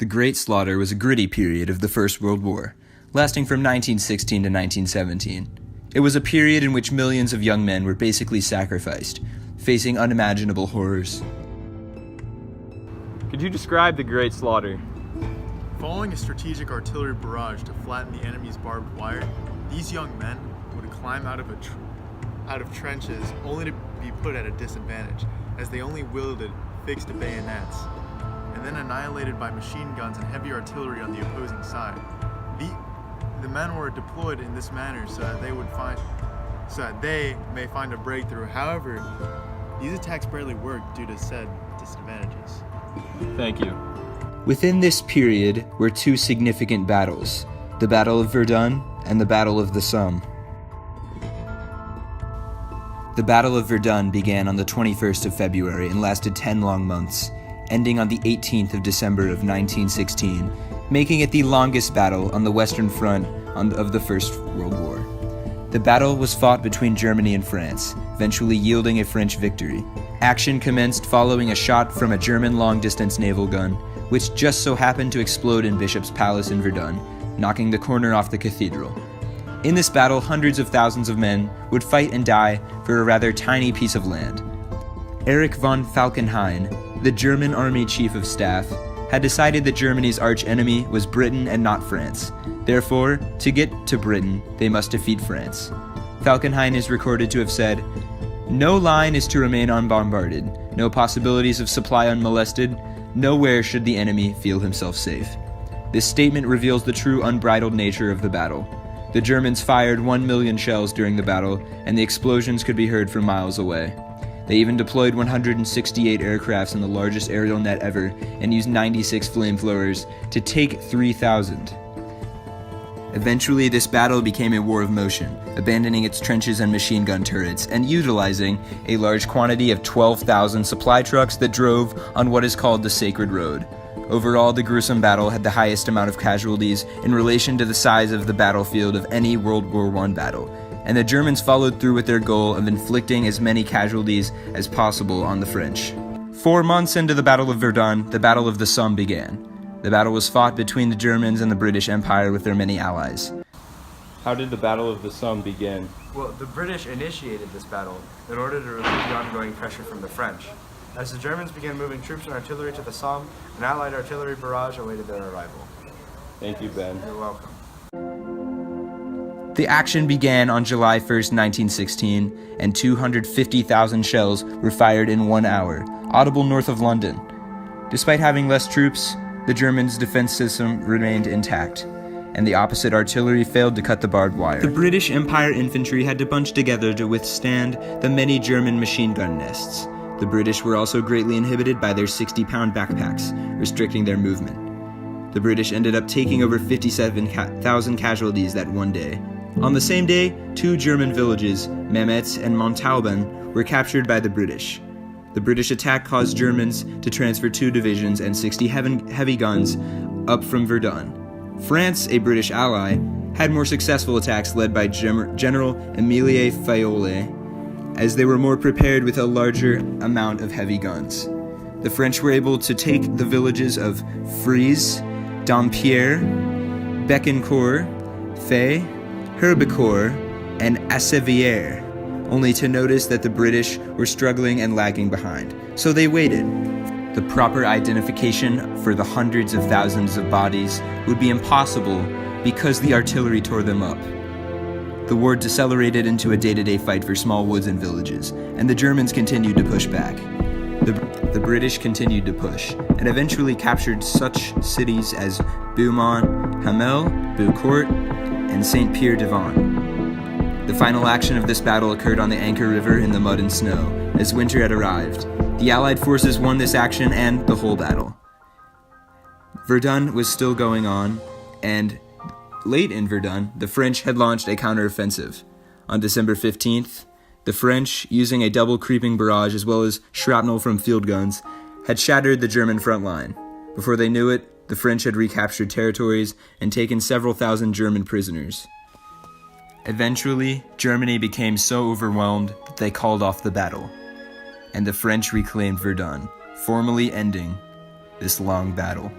The Great Slaughter was a gritty period of the First World War, lasting from 1916 to 1917. It was a period in which millions of young men were basically sacrificed, facing unimaginable horrors. Could you describe the Great Slaughter? Following a strategic artillery barrage to flatten the enemy's barbed wire, these young men would climb out of trenches only to be put at a disadvantage, as they only wielded fixed bayonets, and then annihilated by machine guns and heavy artillery on the opposing side. The men were deployed in this manner so that they may find a breakthrough. However, these attacks barely worked due to said disadvantages. Thank you. Within this period were two significant battles, the Battle of Verdun and the Battle of the Somme. The Battle of Verdun began on the 21st of February and lasted 10 long months, ending on the 18th of December of 1916, making it the longest battle on the Western Front of the First World War. The battle was fought between Germany and France, eventually yielding a French victory. Action commenced following a shot from a German long-distance naval gun, which just so happened to explode in Bishop's Palace in Verdun, knocking the corner off the cathedral. In this battle, hundreds of thousands of men would fight and die for a rather tiny piece of land. Erich von Falkenhayn, the German army chief of staff, had decided that Germany's arch-enemy was Britain and not France. Therefore, to get to Britain, they must defeat France. Falkenhayn is recorded to have said, "No line is to remain unbombarded, no possibilities of supply unmolested, nowhere should the enemy feel himself safe." This statement reveals the true unbridled nature of the battle. The Germans fired 1 million shells during the battle, and the explosions could be heard from miles away. They even deployed 168 aircrafts in the largest aerial net ever and used 96 flamethrowers to take 3,000. Eventually, this battle became a war of motion, abandoning its trenches and machine gun turrets and utilizing a large quantity of 12,000 supply trucks that drove on what is called the Sacred Road. Overall, the gruesome battle had the highest amount of casualties in relation to the size of the battlefield of any World War I battle, and the Germans followed through with their goal of inflicting as many casualties as possible on the French. 4 months into the Battle of Verdun, the Battle of the Somme began. The battle was fought between the Germans and the British Empire with their many allies. How did the Battle of the Somme begin? Well, the British initiated this battle in order to relieve the ongoing pressure from the French. As the Germans began moving troops and artillery to the Somme, an Allied artillery barrage awaited their arrival. Thank you, Ben. You're welcome. The action began on July 1st, 1916, and 250,000 shells were fired in 1 hour, audible north of London. Despite having less troops, the Germans' defense system remained intact, and the opposite artillery failed to cut the barbed wire. The British Empire infantry had to bunch together to withstand the many German machine gun nests. The British were also greatly inhibited by their 60-pound backpacks, restricting their movement. The British ended up taking over 57,000 casualties that one day. On the same day, 2 German villages, Mametz and Montauban, were captured by the British. The British attack caused Germans to transfer 2 divisions and 60 heavy guns up from Verdun. France, a British ally, had more successful attacks led by General Émile Fayolle, as they were more prepared with a larger amount of heavy guns. The French were able to take the villages of Frise, Dampierre, Becancourt, Fay, Herbecourt, and Assevière, only to notice that the British were struggling and lagging behind. So they waited. The proper identification for the hundreds of thousands of bodies would be impossible because the artillery tore them up. The war decelerated into a day-to-day fight for small woods and villages, and the Germans continued to push back. The British continued to push, and eventually captured such cities as Beaumont, Hamel, Beaucourt, and Saint-Pierre-de-Vannes. The final action of this battle occurred on the Anker River in the mud and snow, as winter had arrived. The Allied forces won this action and the whole battle. Verdun was still going on, and late in Verdun, the French had launched a counteroffensive. On December 15th, the French, using a double creeping barrage as well as shrapnel from field guns, had shattered the German front line. Before they knew it, the French had recaptured territories and taken several thousand German prisoners. Eventually, Germany became so overwhelmed that they called off the battle, and the French reclaimed Verdun, formally ending this long battle.